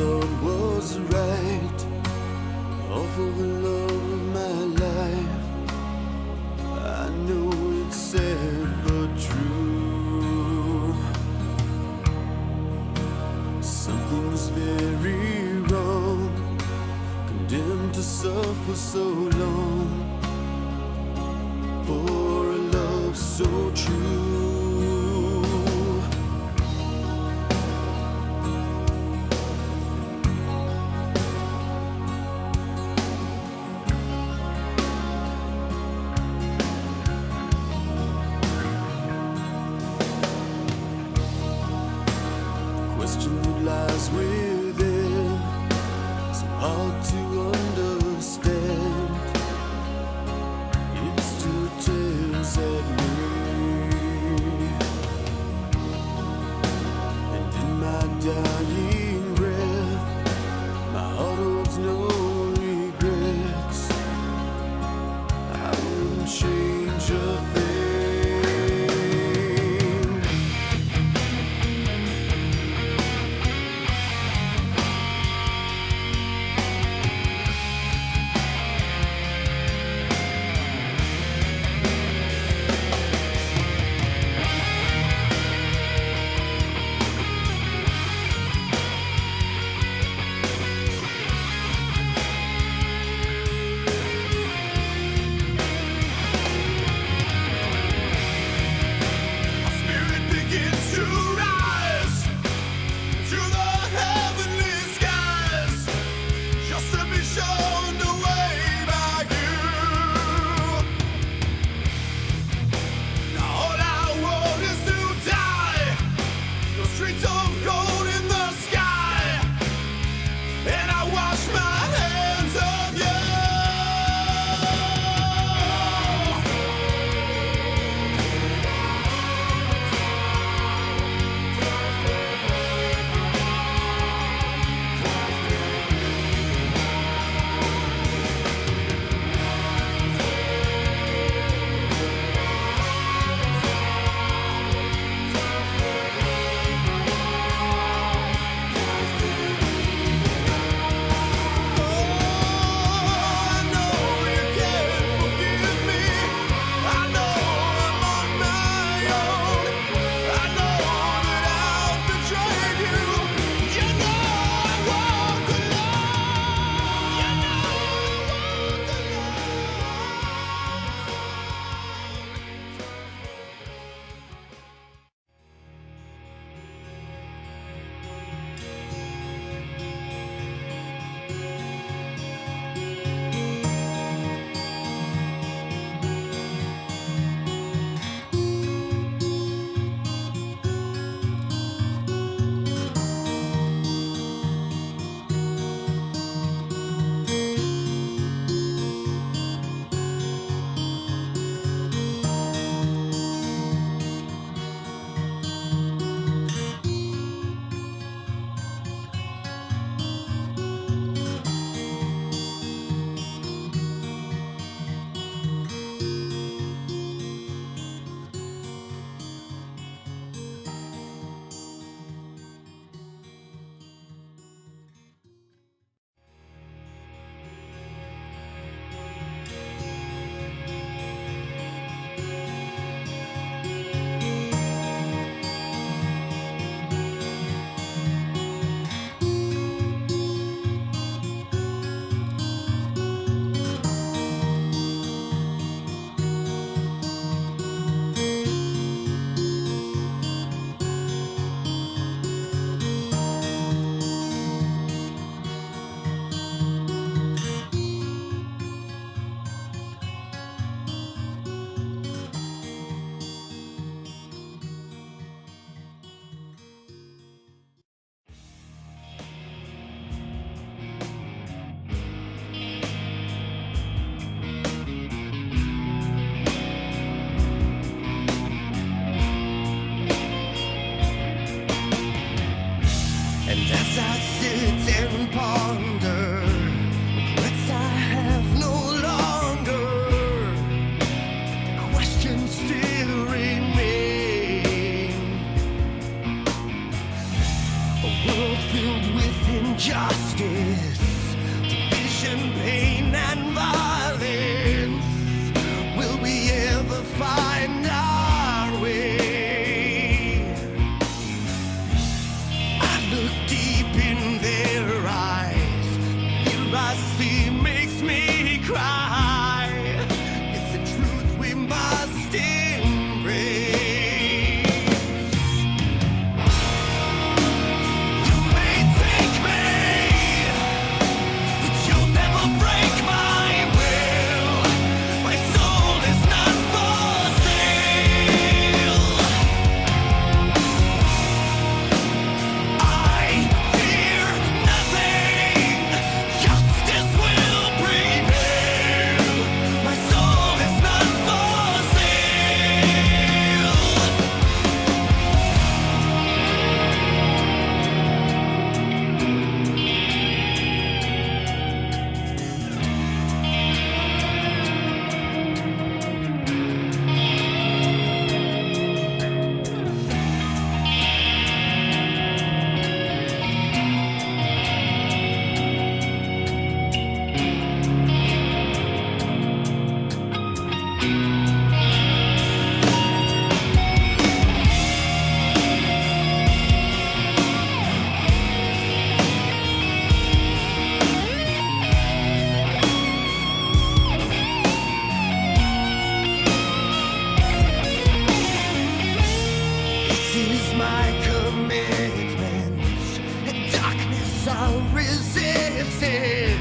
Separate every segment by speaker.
Speaker 1: thought was right, all for the love of my life. I know it's sad but true. Something's very wrong, condemned to suffer so long for a love so true. Question that lies within, so hard to understand.
Speaker 2: Justice, division, pain, and violence. Will we ever find our way? I look deep in their eyes. Fear I see makes me cry. It's the truth we must embrace. You may take me, but you'll never break my will. My soul is not for sale. I fear nothing. Justice will prevail. My soul is not for sale. This is my commitment. In darkness I'll resist it.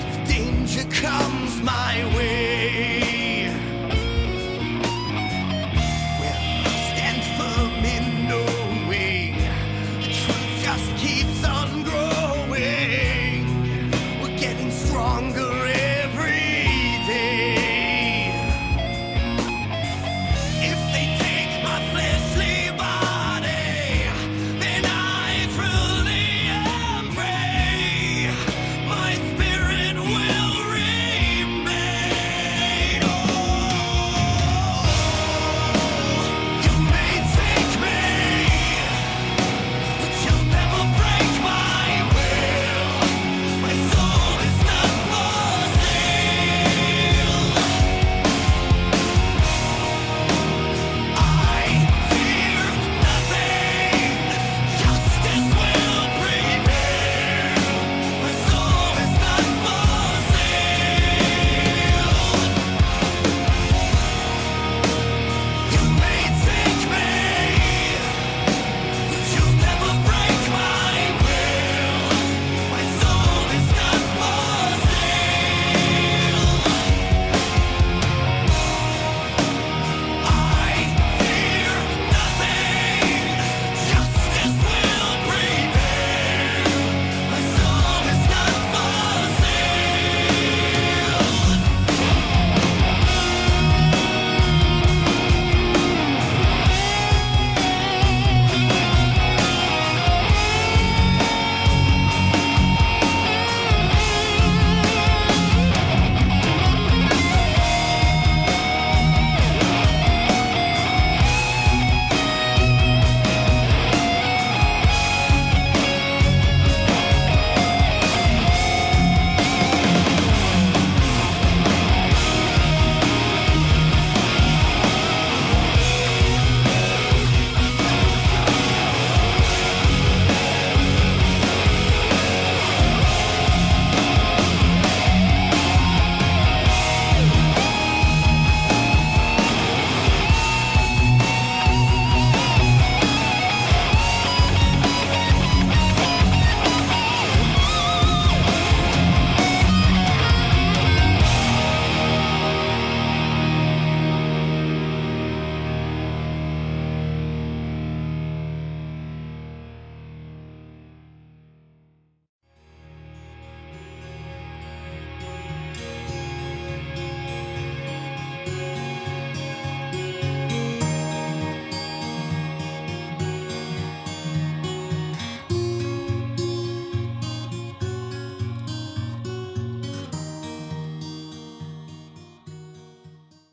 Speaker 2: If danger comes my way,